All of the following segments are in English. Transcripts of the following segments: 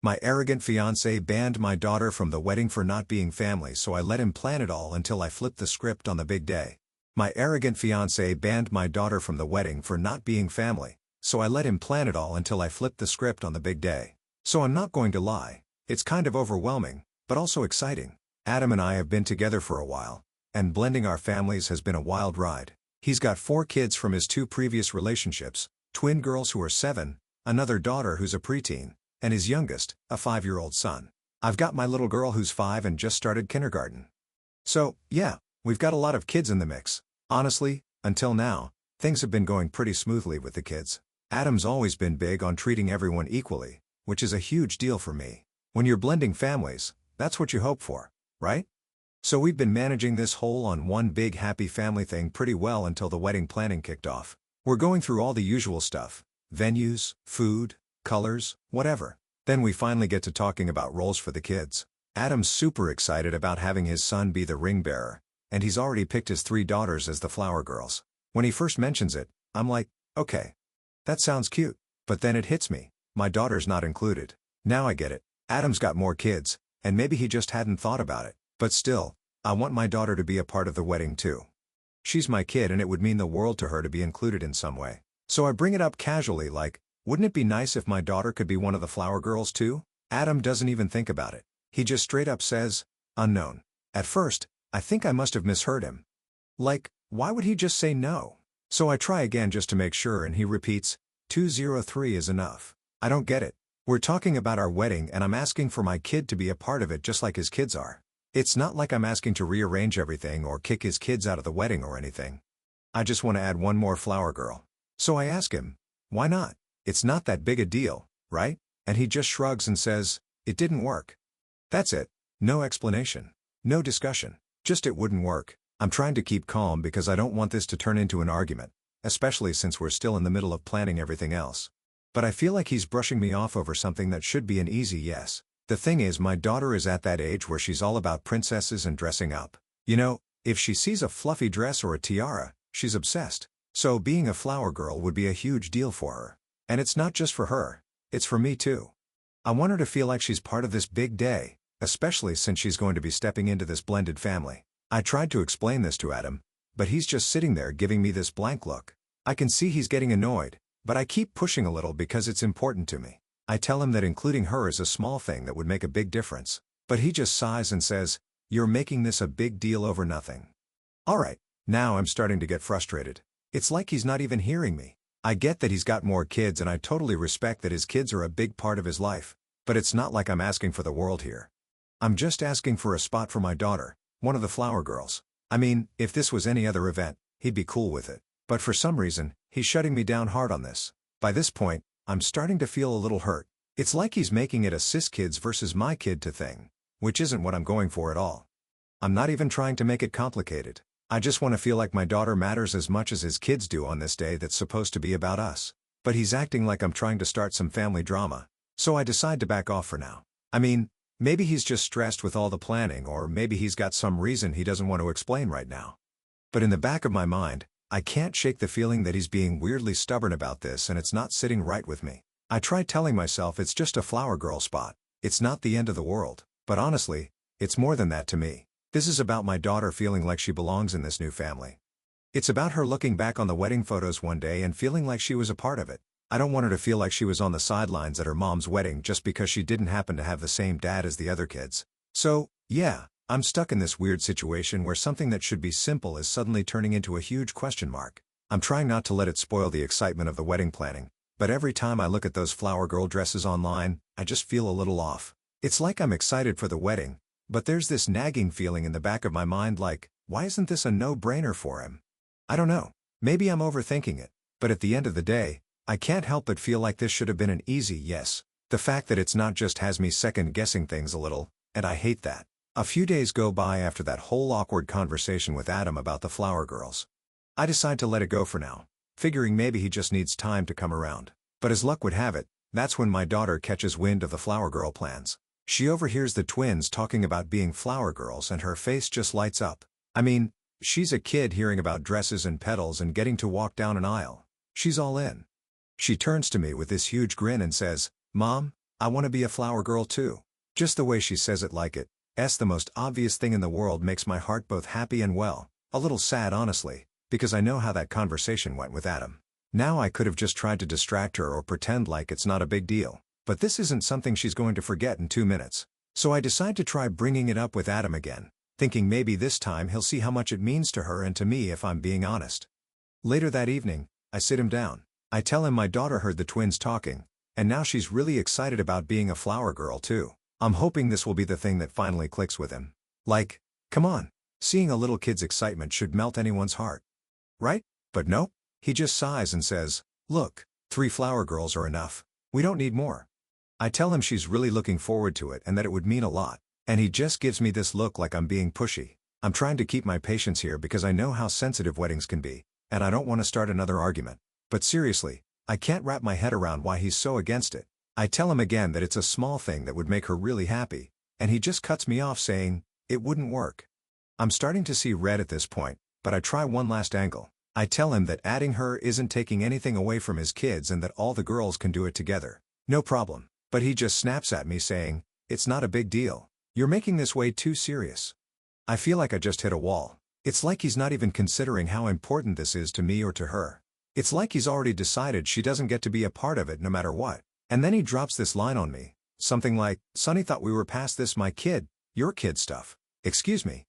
My arrogant fiancé banned my daughter from the wedding for not being family, so I let him plan it all until I flipped the script on the big day. My arrogant fiancé banned my daughter from the wedding for not being family, so I let him plan it all until I flipped the script on the big day. So I'm not going to lie, it's kind of overwhelming, but also exciting. Adam and I have been together for a while, and blending our families has been a wild ride. He's got 4 kids from his 2 previous relationships, twin girls who are 7, another daughter who's a preteen, and his youngest, a 5-year-old son. I've got my little girl who's 5 and just started kindergarten. So, yeah, we've got a lot of kids in the mix. Honestly, until now, things have been going pretty smoothly with the kids. Adam's always been big on treating everyone equally, which is a huge deal for me. When you're blending families, that's what you hope for, right? So we've been managing this whole on one big happy family thing pretty well until the wedding planning kicked off. We're going through all the usual stuff: venues, food, colors, whatever. Then we finally get to talking about roles for the kids. Adam's super excited about having his son be the ring bearer, and he's already picked his 3 daughters as the flower girls. When he first mentions it, I'm like, okay, that sounds cute. But then it hits me, my daughter's not included. Now I get it. Adam's got more kids, and maybe he just hadn't thought about it. But still, I want my daughter to be a part of the wedding too. She's my kid and it would mean the world to her to be included in some way. So I bring it up casually like, wouldn't it be nice if my daughter could be one of the flower girls too? Adam doesn't even think about it. He just straight up says, unknown. At first, I think I must have misheard him. Like, why would he just say no? So I try again just to make sure and he repeats, 203 is enough. I don't get it. We're talking about our wedding and I'm asking for my kid to be a part of it just like his kids are. It's not like I'm asking to rearrange everything or kick his kids out of the wedding or anything. I just want to add one more flower girl. So I ask him, why not? It's not that big a deal, right? And he just shrugs and says, it didn't work. That's it. No explanation. No discussion. Just it wouldn't work. I'm trying to keep calm because I don't want this to turn into an argument, especially since we're still in the middle of planning everything else. But I feel like he's brushing me off over something that should be an easy yes. The thing is, my daughter is at that age where she's all about princesses and dressing up. You know, if she sees a fluffy dress or a tiara, she's obsessed. So being a flower girl would be a huge deal for her. And it's not just for her, it's for me too. I want her to feel like she's part of this big day, especially since she's going to be stepping into this blended family. I tried to explain this to Adam, but he's just sitting there giving me this blank look. I can see he's getting annoyed, but I keep pushing a little because it's important to me. I tell him that including her is a small thing that would make a big difference. But he just sighs and says, you're making this a big deal over nothing. Alright, now I'm starting to get frustrated. It's like he's not even hearing me. I get that he's got more kids and I totally respect that his kids are a big part of his life. But it's not like I'm asking for the world here. I'm just asking for a spot for my daughter, one of the flower girls. I mean, if this was any other event, he'd be cool with it. But for some reason, he's shutting me down hard on this. By this point, I'm starting to feel a little hurt. It's like he's making it a cis kids versus my kid to thing, which isn't what I'm going for at all. I'm not even trying to make it complicated. I just want to feel like my daughter matters as much as his kids do on this day that's supposed to be about us. But he's acting like I'm trying to start some family drama. So I decide to back off for now. I mean, maybe he's just stressed with all the planning, or maybe he's got some reason he doesn't want to explain right now. But in the back of my mind, I can't shake the feeling that he's being weirdly stubborn about this and it's not sitting right with me. I try telling myself it's just a flower girl spot. It's not the end of the world. But honestly, it's more than that to me. This is about my daughter feeling like she belongs in this new family. It's about her looking back on the wedding photos one day and feeling like she was a part of it. I don't want her to feel like she was on the sidelines at her mom's wedding just because she didn't happen to have the same dad as the other kids. So, yeah, I'm stuck in this weird situation where something that should be simple is suddenly turning into a huge question mark. I'm trying not to let it spoil the excitement of the wedding planning, but every time I look at those flower girl dresses online, I just feel a little off. It's like I'm excited for the wedding, but there's this nagging feeling in the back of my mind like, why isn't this a no-brainer for him? I don't know. Maybe I'm overthinking it, but at the end of the day, I can't help but feel like this should have been an easy yes. The fact that it's not just has me second-guessing things a little, and I hate that. A few days go by after that whole awkward conversation with Adam about the flower girls. I decide to let it go for now, figuring maybe he just needs time to come around. But as luck would have it, that's when my daughter catches wind of the flower girl plans. She overhears the twins talking about being flower girls and her face just lights up. I mean, she's a kid hearing about dresses and petals and getting to walk down an aisle. She's all in. She turns to me with this huge grin and says, "Mom, I want to be a flower girl too. Just the way she says it like it's the most obvious thing in the world makes my heart both happy and well, a little sad honestly, because I know how that conversation went with Adam. Now I could have just tried to distract her or pretend like it's not a big deal, but this isn't something she's going to forget in 2 minutes. So I decide to try bringing it up with Adam again, thinking maybe this time he'll see how much it means to her and to me if I'm being honest. Later that evening, I sit him down. I tell him my daughter heard the twins talking, and now she's really excited about being a flower girl too. I'm hoping this will be the thing that finally clicks with him. Like, come on, seeing a little kid's excitement should melt anyone's heart. Right? But nope, he just sighs and says, look, 3 flower girls are enough. We don't need more. I tell him she's really looking forward to it and that it would mean a lot, and he just gives me this look like I'm being pushy. I'm trying to keep my patience here because I know how sensitive weddings can be, and I don't want to start another argument. But seriously, I can't wrap my head around why he's so against it. I tell him again that it's a small thing that would make her really happy, and he just cuts me off saying, it wouldn't work. I'm starting to see red at this point, but I try one last angle. I tell him that adding her isn't taking anything away from his kids and that all the girls can do it together. No problem. But he just snaps at me saying, it's not a big deal. You're making this way too serious. I feel like I just hit a wall. It's like he's not even considering how important this is to me or to her. It's like he's already decided she doesn't get to be a part of it no matter what. And then he drops this line on me, something like, Sonny thought we were past this my kid, your kid stuff. Excuse me.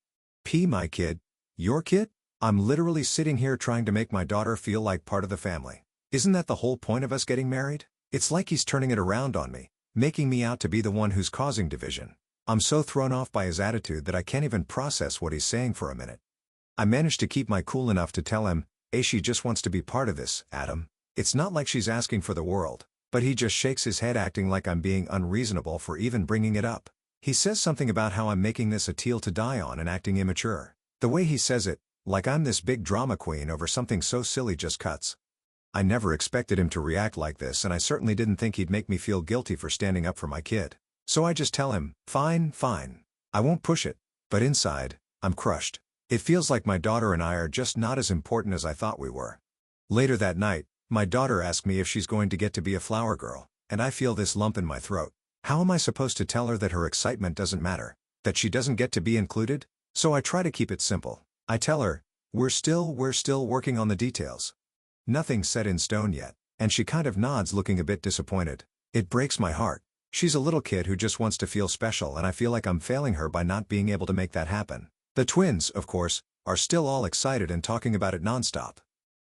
My kid? Your kid? I'm literally sitting here trying to make my daughter feel like part of the family. Isn't that the whole point of us getting married? It's like he's turning it around on me, making me out to be the one who's causing division. I'm so thrown off by his attitude that I can't even process what he's saying for a minute. I managed to keep my cool enough to tell him, she just wants to be part of this, Adam. It's not like she's asking for the world. But he just shakes his head acting like I'm being unreasonable for even bringing it up. He says something about how I'm making this a deal to die on and acting immature. The way he says it, like I'm this big drama queen over something so silly just cuts. I never expected him to react like this and I certainly didn't think he'd make me feel guilty for standing up for my kid. So I just tell him, fine. I won't push it. But inside, I'm crushed. It feels like my daughter and I are just not as important as I thought we were. Later that night, my daughter asked me if she's going to get to be a flower girl, and I feel this lump in my throat. How am I supposed to tell her that her excitement doesn't matter, that she doesn't get to be included? So I try to keep it simple. I tell her, we're still working on the details. Nothing's set in stone yet, and she kind of nods looking a bit disappointed. It breaks my heart. She's a little kid who just wants to feel special and I feel like I'm failing her by not being able to make that happen. The twins, of course, are still all excited and talking about it nonstop.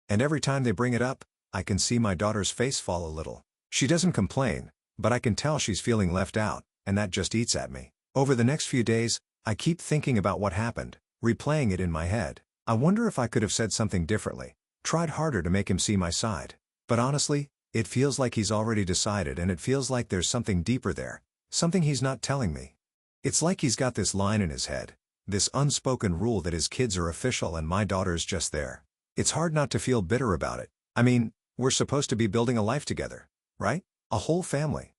And every time they bring it up, I can see my daughter's face fall a little. She doesn't complain, but I can tell she's feeling left out, and that just eats at me. Over the next few days, I keep thinking about what happened, replaying it in my head. I wonder if I could have said something differently, tried harder to make him see my side. But honestly, it feels like he's already decided and it feels like there's something deeper there, something he's not telling me. It's like he's got this line in his head, this unspoken rule that his kids are official and my daughter's just there. It's hard not to feel bitter about it. I mean, we're supposed to be building a life together, right? A whole family.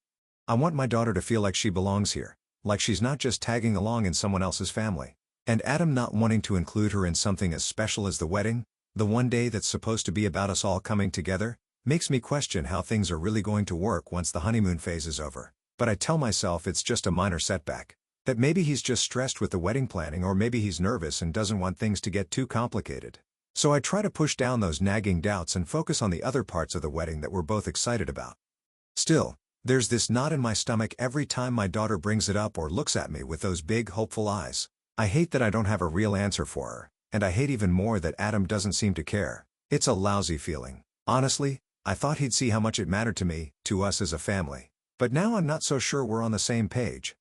I want my daughter to feel like she belongs here, like she's not just tagging along in someone else's family. And Adam not wanting to include her in something as special as the wedding, the one day that's supposed to be about us all coming together, makes me question how things are really going to work once the honeymoon phase is over. But I tell myself it's just a minor setback. That maybe he's just stressed with the wedding planning or maybe he's nervous and doesn't want things to get too complicated. So I try to push down those nagging doubts and focus on the other parts of the wedding that we're both excited about. Still, there's this knot in my stomach every time my daughter brings it up or looks at me with those big hopeful eyes. I hate that I don't have a real answer for her, and I hate even more that Adam doesn't seem to care. It's a lousy feeling. Honestly, I thought he'd see how much it mattered to me, to us as a family. But now I'm not so sure we're on the same page.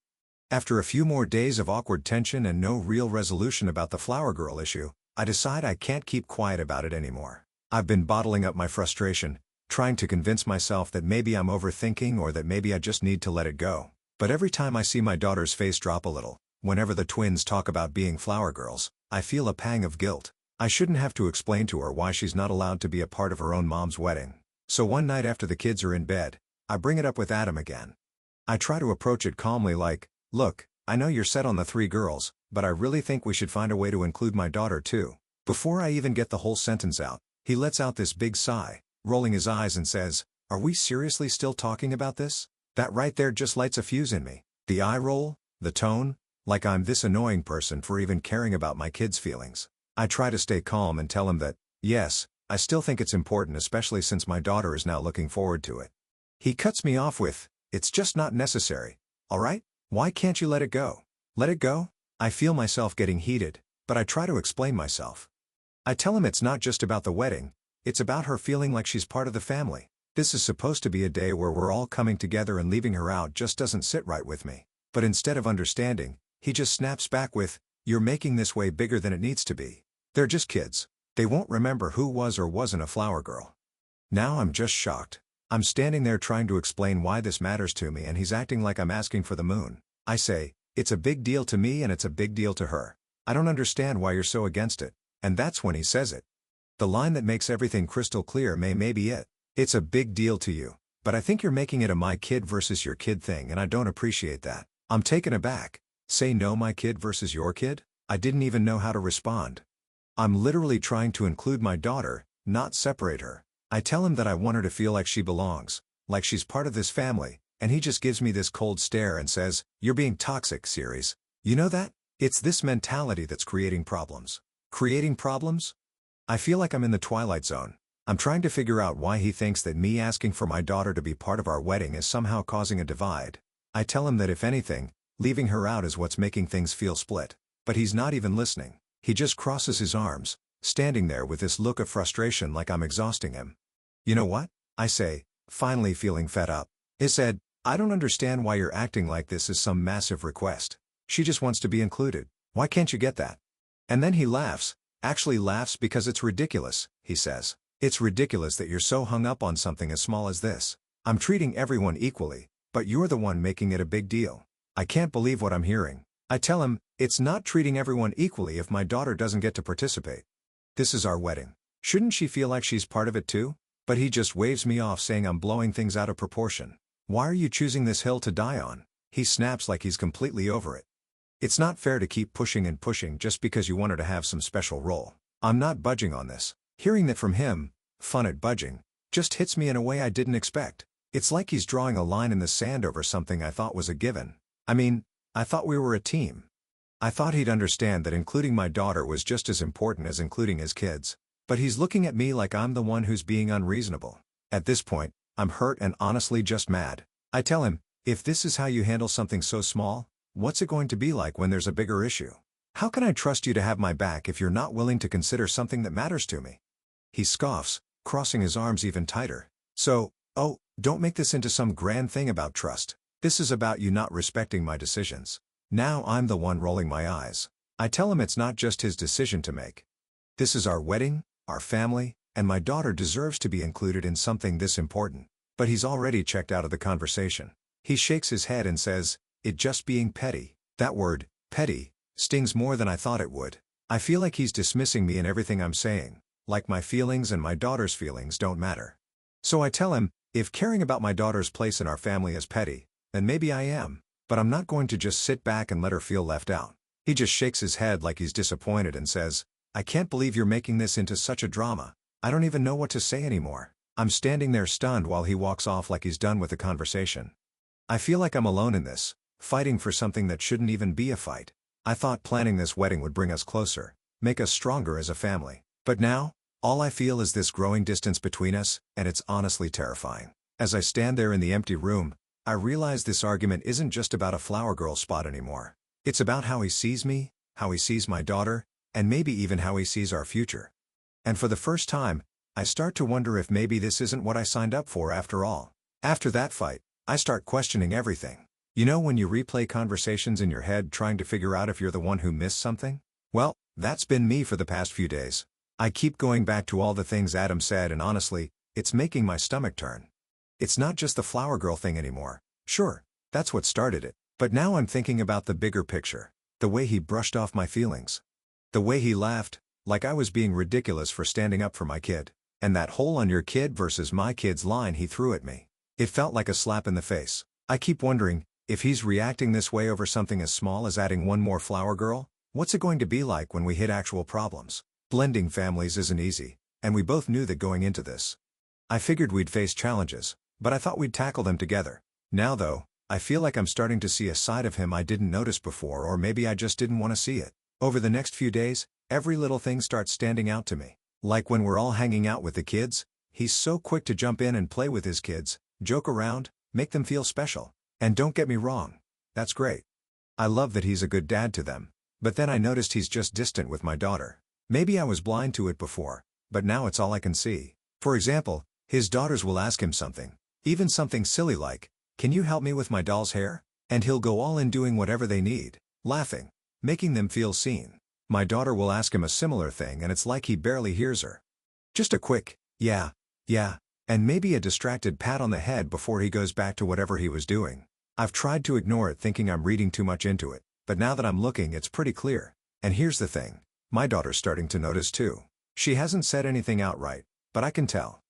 After a few more days of awkward tension and no real resolution about the flower girl issue, I decide I can't keep quiet about it anymore. I've been bottling up my frustration, trying to convince myself that maybe I'm overthinking or that maybe I just need to let it go. But every time I see my daughter's face drop a little, whenever the twins talk about being flower girls, I feel a pang of guilt. I shouldn't have to explain to her why she's not allowed to be a part of her own mom's wedding. So one night after the kids are in bed, I bring it up with Adam again. I try to approach it calmly like, look, I know you're set on the 3 girls, but I really think we should find a way to include my daughter too. Before I even get the whole sentence out, he lets out this big sigh, rolling his eyes and says, are we seriously still talking about this? That right there just lights a fuse in me. The eye roll, the tone, like I'm this annoying person for even caring about my kid's feelings. I try to stay calm and tell him that, yes, I still think it's important, especially since my daughter is now looking forward to it. He cuts me off with, "It's just not necessary. All right? Why can't you let it go?" Let it go? I feel myself getting heated, but I try to explain myself. I tell him it's not just about the wedding, it's about her feeling like she's part of the family. This is supposed to be a day where we're all coming together, and leaving her out just doesn't sit right with me. But instead of understanding, he just snaps back with, "You're making this way bigger than it needs to be. They're just kids. They won't remember who was or wasn't a flower girl." Now I'm just shocked. I'm standing there trying to explain why this matters to me, and he's acting like I'm asking for the moon. I say, "It's a big deal to me and it's a big deal to her. I don't understand why you're so against it." And that's when he says it. The line that makes everything crystal clear may be it. "It's a big deal to you, but I think you're making it a my kid versus your kid thing, and I don't appreciate that." I'm taken aback. Say no, my kid versus your kid? I didn't even know how to respond. I'm literally trying to include my daughter, not separate her. I tell him that I want her to feel like she belongs, like she's part of this family, and he just gives me this cold stare and says, "You're being toxic, Ceres. You know that? It's this mentality that's creating problems." Creating problems? I feel like I'm in the twilight zone. I'm trying to figure out why he thinks that me asking for my daughter to be part of our wedding is somehow causing a divide. I tell him that if anything, leaving her out is what's making things feel split. But he's not even listening. He just crosses his arms, standing there with this look of frustration like I'm exhausting him. "You know what?" I say, finally feeling fed up. He said, "I don't understand why you're acting like this is some massive request. She just wants to be included. Why can't you get that?" And then he laughs, actually laughs because it's ridiculous, he says. "It's ridiculous that you're so hung up on something as small as this. I'm treating everyone equally, but you're the one making it a big deal." I can't believe what I'm hearing. I tell him, it's not treating everyone equally if my daughter doesn't get to participate. This is our wedding. Shouldn't she feel like she's part of it too? But he just waves me off, saying I'm blowing things out of proportion. "Why are you choosing this hill to die on?" He snaps like he's completely over it. "It's not fair to keep pushing and pushing just because you want her to have some special role. I'm not budging on this." Hearing that from him, fun at budging, just hits me in a way I didn't expect. It's like he's drawing a line in the sand over something I thought was a given. I mean, I thought we were a team. I thought he'd understand that including my daughter was just as important as including his kids. But he's looking at me like I'm the one who's being unreasonable. At this point, I'm hurt and honestly just mad. I tell him, if this is how you handle something so small, what's it going to be like when there's a bigger issue? How can I trust you to have my back if you're not willing to consider something that matters to me? He scoffs, crossing his arms even tighter. "So, don't make this into some grand thing about trust. This is about you not respecting my decisions." Now I'm the one rolling my eyes. I tell him it's not just his decision to make. This is our wedding, our family, and my daughter deserves to be included in something this important. But he's already checked out of the conversation. He shakes his head and says, "It just being petty." That word, petty, stings more than I thought it would. I feel like he's dismissing me and everything I'm saying, like my feelings and my daughter's feelings don't matter. So I tell him, if caring about my daughter's place in our family is petty, then maybe I am, but I'm not going to just sit back and let her feel left out. He just shakes his head like he's disappointed and says, "I can't believe you're making this into such a drama." I don't even know what to say anymore. I'm standing there stunned while he walks off like he's done with the conversation. I feel like I'm alone in this, fighting for something that shouldn't even be a fight. I thought planning this wedding would bring us closer, make us stronger as a family. But now, all I feel is this growing distance between us, and it's honestly terrifying. As I stand there in the empty room, I realize this argument isn't just about a flower girl spot anymore. It's about how he sees me, how he sees my daughter, and maybe even how he sees our future. And for the first time, I start to wonder if maybe this isn't what I signed up for after all. After that fight, I start questioning everything. You know when you replay conversations in your head trying to figure out if you're the one who missed something? Well, that's been me for the past few days. I keep going back to all the things Adam said, and honestly, it's making my stomach turn. It's not just the flower girl thing anymore. Sure, that's what started it. But now I'm thinking about the bigger picture. The way he brushed off my feelings. The way he laughed, like I was being ridiculous for standing up for my kid. And that whole "on your kid versus my kids" line he threw at me. It felt like a slap in the face. I keep wondering, if he's reacting this way over something as small as adding one more flower girl, what's it going to be like when we hit actual problems? Blending families isn't easy, and we both knew that going into this. I figured we'd face challenges, but I thought we'd tackle them together. Now though, I feel like I'm starting to see a side of him I didn't notice before, or maybe I just didn't want to see it. Over the next few days, every little thing starts standing out to me. Like when we're all hanging out with the kids, he's so quick to jump in and play with his kids, joke around, make them feel special. And don't get me wrong, that's great. I love that he's a good dad to them. But then I noticed he's just distant with my daughter. Maybe I was blind to it before, but now it's all I can see. For example, his daughters will ask him something, even something silly like, "Can you help me with my doll's hair?" And he'll go all in doing whatever they need, laughing, making them feel seen. My daughter will ask him a similar thing and it's like he barely hears her. Just a quick, yeah, and maybe a distracted pat on the head before he goes back to whatever he was doing. I've tried to ignore it thinking I'm reading too much into it, but now that I'm looking it's pretty clear. And here's the thing, my daughter's starting to notice too. She hasn't said anything outright, but I can tell.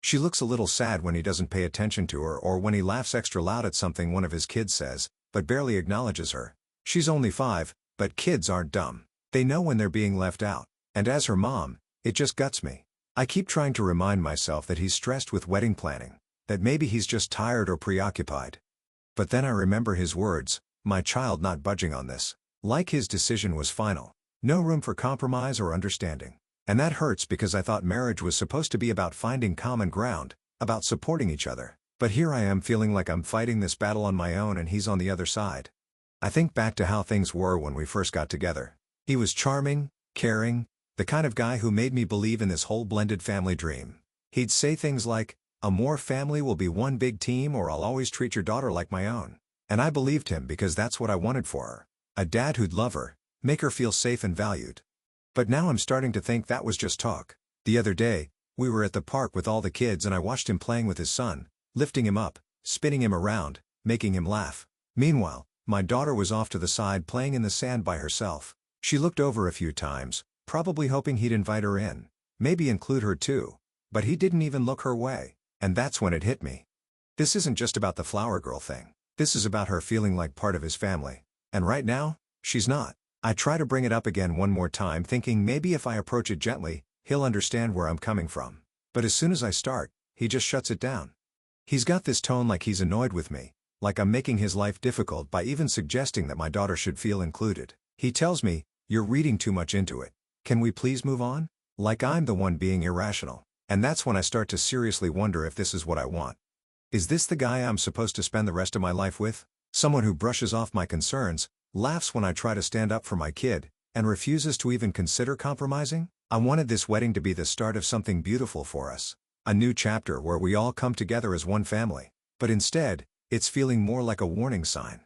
She looks a little sad when he doesn't pay attention to her or when he laughs extra loud at something one of his kids says, but barely acknowledges her. She's only 5, but kids aren't dumb. They know when they're being left out, and as her mom, it just guts me. I keep trying to remind myself that he's stressed with wedding planning, that maybe he's just tired or preoccupied. But then I remember his words, my child not budging on this. Like his decision was final. No room for compromise or understanding. And that hurts because I thought marriage was supposed to be about finding common ground, about supporting each other. But here I am feeling like I'm fighting this battle on my own and he's on the other side. I think back to how things were when we first got together. He was charming, caring, the kind of guy who made me believe in this whole blended family dream. He'd say things like, "A more family will be one big team, or I'll always treat your daughter like my own." And I believed him because that's what I wanted for her. A dad who'd love her, make her feel safe and valued. But now I'm starting to think that was just talk. The other day, we were at the park with all the kids and I watched him playing with his son, lifting him up, spinning him around, making him laugh. Meanwhile, my daughter was off to the side playing in the sand by herself. She looked over a few times, probably hoping he'd invite her in, maybe include her too, but he didn't even look her way, and that's when it hit me. This isn't just about the flower girl thing. This is about her feeling like part of his family. And right now, she's not. I try to bring it up again one more time thinking maybe if I approach it gently, he'll understand where I'm coming from. But as soon as I start, he just shuts it down. He's got this tone like he's annoyed with me, like I'm making his life difficult by even suggesting that my daughter should feel included. He tells me, "You're reading too much into it. Can we please move on?" Like I'm the one being irrational. And that's when I start to seriously wonder if this is what I want. Is this the guy I'm supposed to spend the rest of my life with? Someone who brushes off my concerns, laughs when I try to stand up for my kid, and refuses to even consider compromising? I wanted this wedding to be the start of something beautiful for us. A new chapter where we all come together as one family. But instead, it's feeling more like a warning sign.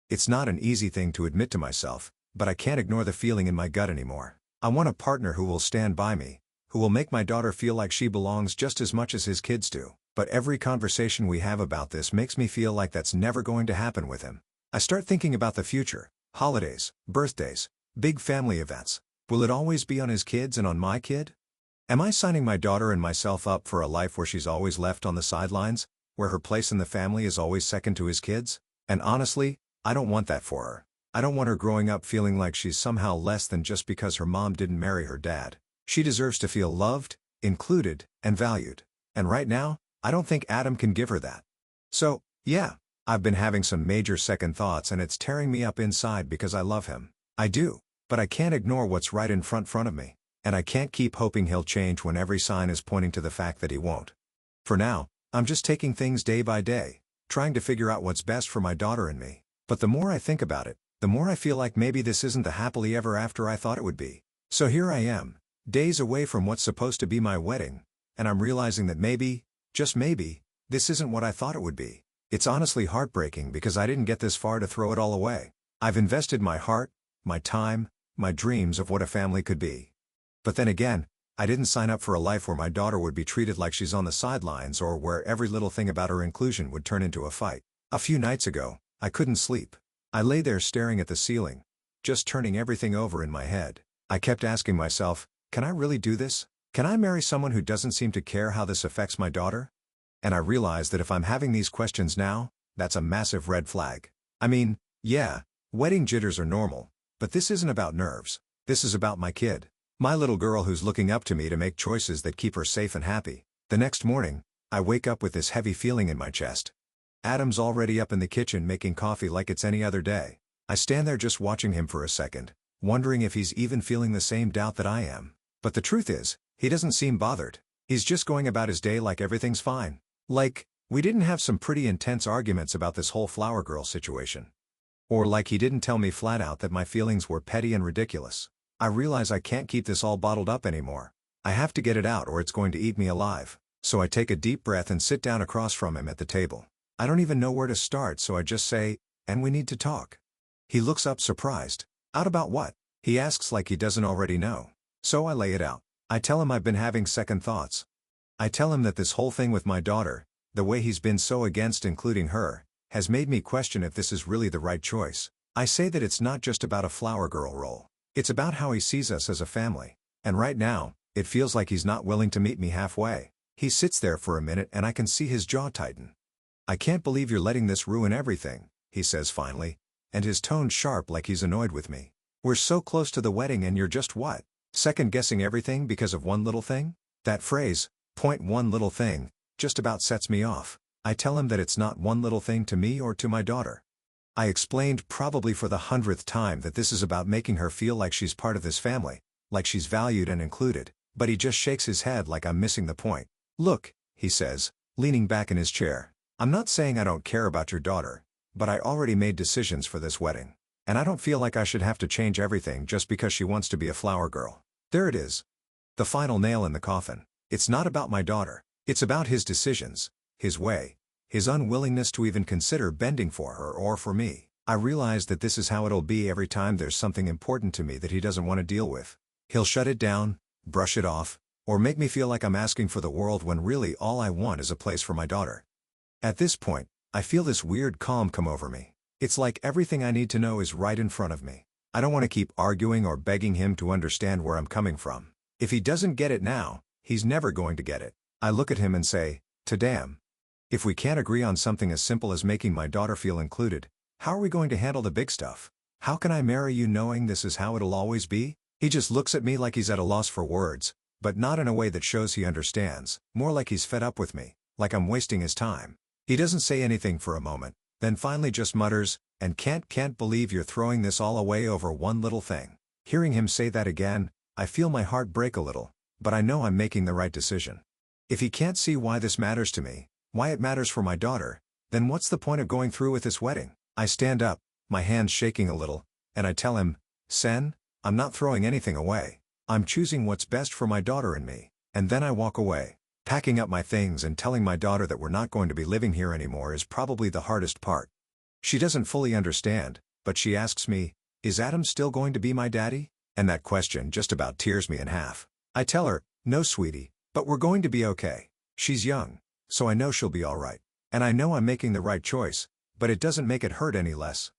It's not an easy thing to admit to myself, but I can't ignore the feeling in my gut anymore. I want a partner who will stand by me, who will make my daughter feel like she belongs just as much as his kids do. But every conversation we have about this makes me feel like that's never going to happen with him. I start thinking about the future, holidays, birthdays, big family events. Will it always be on his kids and on my kid? Am I signing my daughter and myself up for a life where she's always left on the sidelines, where her place in the family is always second to his kids? And honestly, I don't want that for her. I don't want her growing up feeling like she's somehow less than just because her mom didn't marry her dad. She deserves to feel loved, included, and valued. And right now, I don't think Adam can give her that. So, yeah, I've been having some major second thoughts and it's tearing me up inside because I love him. I do, but I can't ignore what's right in front of me. And I can't keep hoping he'll change when every sign is pointing to the fact that he won't. For now, I'm just taking things day by day, trying to figure out what's best for my daughter and me. But the more I think about it, the more I feel like maybe this isn't the happily ever after I thought it would be. So here I am, days away from what's supposed to be my wedding, and I'm realizing that maybe, just maybe, this isn't what I thought it would be. It's honestly heartbreaking because I didn't get this far to throw it all away. I've invested my heart, my time, my dreams of what a family could be. But then again, I didn't sign up for a life where my daughter would be treated like she's on the sidelines or where every little thing about her inclusion would turn into a fight. A few nights ago, I couldn't sleep. I lay there staring at the ceiling, just turning everything over in my head. I kept asking myself, can I really do this? Can I marry someone who doesn't seem to care how this affects my daughter? And I realized that if I'm having these questions now, that's a massive red flag. I mean, yeah, wedding jitters are normal, but this isn't about nerves. This is about my kid. My little girl who's looking up to me to make choices that keep her safe and happy. The next morning, I wake up with this heavy feeling in my chest. Adam's already up in the kitchen making coffee like it's any other day. I stand there just watching him for a second, wondering if he's even feeling the same doubt that I am. But the truth is, he doesn't seem bothered. He's just going about his day like everything's fine. Like, we didn't have some pretty intense arguments about this whole flower girl situation. Or like he didn't tell me flat out that my feelings were petty and ridiculous. I realize I can't keep this all bottled up anymore. I have to get it out or it's going to eat me alive. So I take a deep breath and sit down across from him at the table. I don't even know where to start, so I just say, "And we need to talk." He looks up surprised. "Out about what?" He asks like he doesn't already know. So I lay it out. I tell him I've been having second thoughts. I tell him that this whole thing with my daughter, the way he's been so against including her, has made me question if this is really the right choice. I say that it's not just about a flower girl role. It's about how he sees us as a family. And right now, it feels like he's not willing to meet me halfway. He sits there for a minute and I can see his jaw tighten. "I can't believe you're letting this ruin everything," he says finally, and his tone's sharp like he's annoyed with me. "We're so close to the wedding and you're just what? Second-guessing everything because of one little thing?" That phrase, "one little thing," just about sets me off. I tell him that it's not one little thing to me or to my daughter. I explained probably for the 100th time that this is about making her feel like she's part of this family, like she's valued and included, but he just shakes his head like I'm missing the point. "Look," he says, leaning back in his chair, "I'm not saying I don't care about your daughter, but I already made decisions for this wedding. And I don't feel like I should have to change everything just because she wants to be a flower girl." There it is. The final nail in the coffin. It's not about my daughter. It's about his decisions, his way, his unwillingness to even consider bending for her or for me. I realize that this is how it'll be every time there's something important to me that he doesn't want to deal with. He'll shut it down, brush it off, or make me feel like I'm asking for the world when really all I want is a place for my daughter. At this point, I feel this weird calm come over me. It's like everything I need to know is right in front of me. I don't want to keep arguing or begging him to understand where I'm coming from. If he doesn't get it now, he's never going to get it. I look at him and say, "Damn. If we can't agree on something as simple as making my daughter feel included, how are we going to handle the big stuff? How can I marry you knowing this is how it'll always be?" He just looks at me like he's at a loss for words, but not in a way that shows he understands, more like he's fed up with me, like I'm wasting his time. He doesn't say anything for a moment, then finally just mutters, "And can't believe you're throwing this all away over one little thing." Hearing him say that again, I feel my heart break a little, but I know I'm making the right decision. If he can't see why this matters to me, why it matters for my daughter, then what's the point of going through with this wedding? I stand up, my hands shaking a little, and I tell him, "Sen, I'm not throwing anything away. I'm choosing what's best for my daughter and me." And then I walk away. Packing up my things and telling my daughter that we're not going to be living here anymore is probably the hardest part. She doesn't fully understand, but she asks me, "Is Adam still going to be my daddy?" And that question just about tears me in half. I tell her, "No, sweetie, but we're going to be okay." She's young, so I know she'll be all right. And I know I'm making the right choice, but it doesn't make it hurt any less.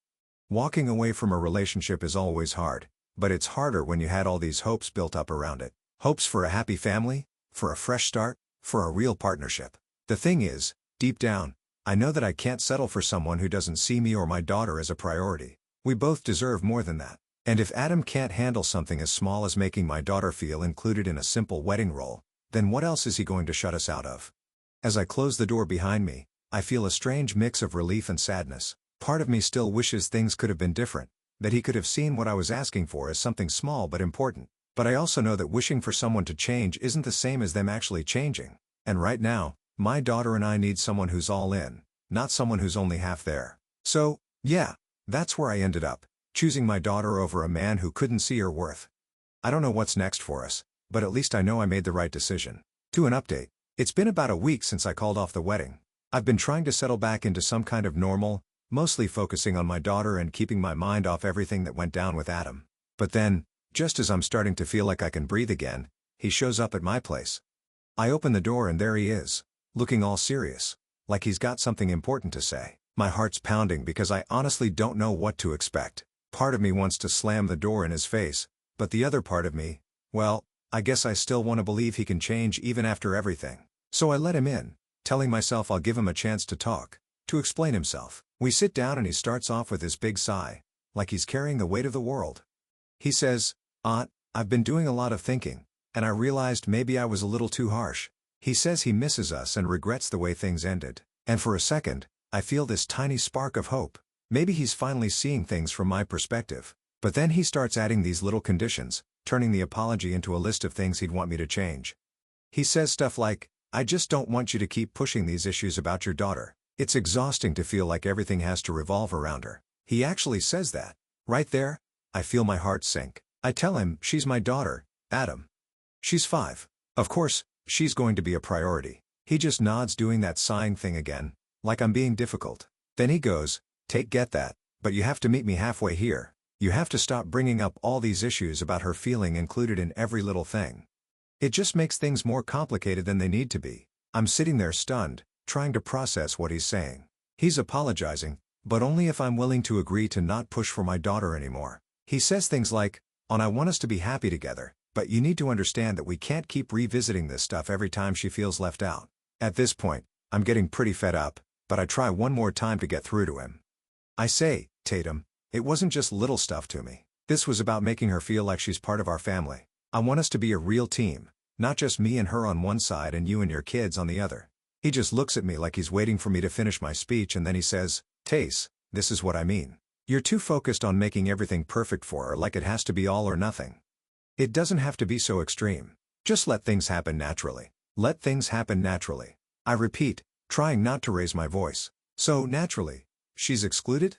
Walking away from a relationship is always hard, but it's harder when you had all these hopes built up around it. Hopes for a happy family, for a fresh start, for a real partnership. The thing is, deep down, I know that I can't settle for someone who doesn't see me or my daughter as a priority. We both deserve more than that. And if Adam can't handle something as small as making my daughter feel included in a simple wedding role, then what else is he going to shut us out of? As I close the door behind me, I feel a strange mix of relief and sadness. Part of me still wishes things could have been different, that he could have seen what I was asking for as something small but important. But I also know that wishing for someone to change isn't the same as them actually changing. And right now, my daughter and I need someone who's all in, not someone who's only half there. So, yeah, that's where I ended up, choosing my daughter over a man who couldn't see her worth. I don't know what's next for us, but at least I know I made the right decision. To an update. It's been about a week since I called off the wedding. I've been trying to settle back into some kind of normal, mostly focusing on my daughter and keeping my mind off everything that went down with Adam. But then, just as I'm starting to feel like I can breathe again, he shows up at my place. I open the door and there he is, looking all serious, like he's got something important to say. My heart's pounding because I honestly don't know what to expect. Part of me wants to slam the door in his face, but the other part of me, well, I guess I still want to believe he can change even after everything. So I let him in, telling myself I'll give him a chance to talk, to explain himself. We sit down and he starts off with this big sigh, like he's carrying the weight of the world. He says, "Aunt, I've been doing a lot of thinking, and I realized maybe I was a little too harsh." He says he misses us and regrets the way things ended. And for a second, I feel this tiny spark of hope. Maybe he's finally seeing things from my perspective. But then he starts adding these little conditions, turning the apology into a list of things he'd want me to change. He says stuff like, I just don't want you to keep pushing these issues about your daughter. It's exhausting to feel like everything has to revolve around her. He actually says that. Right there, I feel my heart sink. I tell him, she's my daughter, Adam. She's 5. Of course, she's going to be a priority. He just nods, doing that sighing thing again, like I'm being difficult. Then he goes, get that, but you have to meet me halfway here. You have to stop bringing up all these issues about her feeling included in every little thing. It just makes things more complicated than they need to be. I'm sitting there stunned, trying to process what he's saying. He's apologizing, but only if I'm willing to agree to not push for my daughter anymore. He says things like, I want us to be happy together, but you need to understand that we can't keep revisiting this stuff every time she feels left out. At this point, I'm getting pretty fed up, but I try one more time to get through to him. I say, Tatum, it wasn't just little stuff to me. This was about making her feel like she's part of our family. I want us to be a real team, not just me and her on one side and you and your kids on the other. He just looks at me like he's waiting for me to finish my speech, and then he says, Tace, this is what I mean. You're too focused on making everything perfect for her, like it has to be all or nothing. It doesn't have to be so extreme. Just let things happen naturally. Let things happen naturally. I repeat, trying not to raise my voice. So naturally, she's excluded?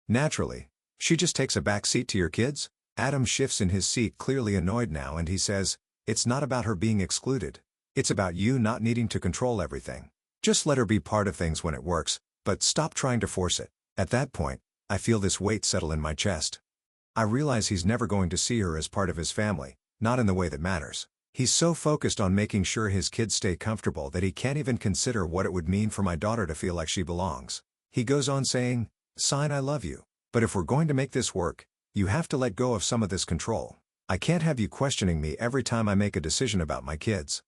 Naturally. She just takes a back seat to your kids? Adam shifts in his seat, clearly annoyed now, and he says, it's not about her being excluded. It's about you not needing to control everything. Just let her be part of things when it works, but stop trying to force it. At that point, I feel this weight settle in my chest. I realize he's never going to see her as part of his family, not in the way that matters. He's so focused on making sure his kids stay comfortable that he can't even consider what it would mean for my daughter to feel like she belongs. He goes on saying, Sign, I love you. But if we're going to make this work, you have to let go of some of this control. I can't have you questioning me every time I make a decision about my kids.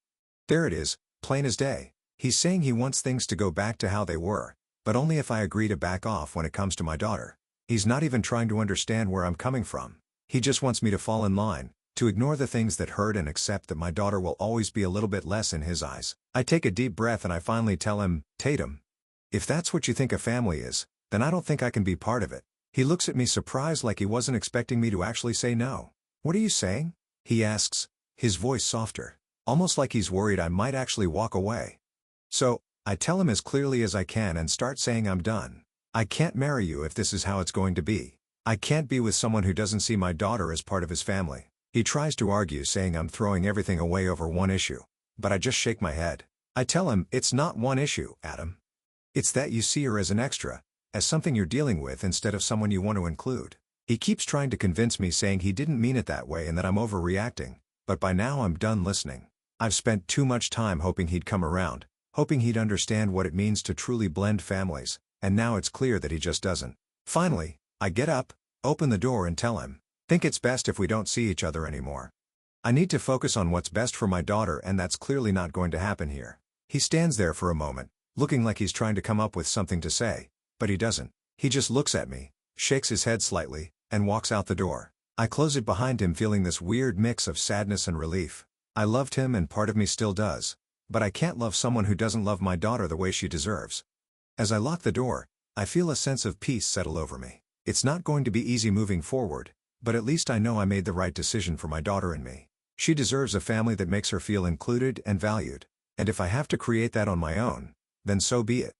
There it is, plain as day. He's saying he wants things to go back to how they were, but only if I agree to back off when it comes to my daughter. He's not even trying to understand where I'm coming from. He just wants me to fall in line, to ignore the things that hurt and accept that my daughter will always be a little bit less in his eyes. I take a deep breath and I finally tell him, Tatum, if that's what you think a family is, then I don't think I can be part of it. He looks at me surprised, like he wasn't expecting me to actually say no. What are you saying? He asks, his voice softer, almost like he's worried I might actually walk away. So, I tell him as clearly as I can and start saying I'm done. I can't marry you if this is how it's going to be. I can't be with someone who doesn't see my daughter as part of his family. He tries to argue, saying I'm throwing everything away over one issue, but I just shake my head. I tell him, it's not one issue, Adam. It's that you see her as an extra, as something you're dealing with instead of someone you want to include. He keeps trying to convince me, saying he didn't mean it that way and that I'm overreacting, but by now I'm done listening. I've spent too much time hoping he'd come around, hoping he'd understand what it means to truly blend families, and now it's clear that he just doesn't. Finally, I get up, open the door and tell him, think it's best if we don't see each other anymore. I need to focus on what's best for my daughter, and that's clearly not going to happen here. He stands there for a moment, looking like he's trying to come up with something to say, but he doesn't. He just looks at me, shakes his head slightly, and walks out the door. I close it behind him, feeling this weird mix of sadness and relief. I loved him, and part of me still does, but I can't love someone who doesn't love my daughter the way she deserves. As I lock the door, I feel a sense of peace settle over me. It's not going to be easy moving forward, but at least I know I made the right decision for my daughter and me. She deserves a family that makes her feel included and valued, and if I have to create that on my own, then so be it.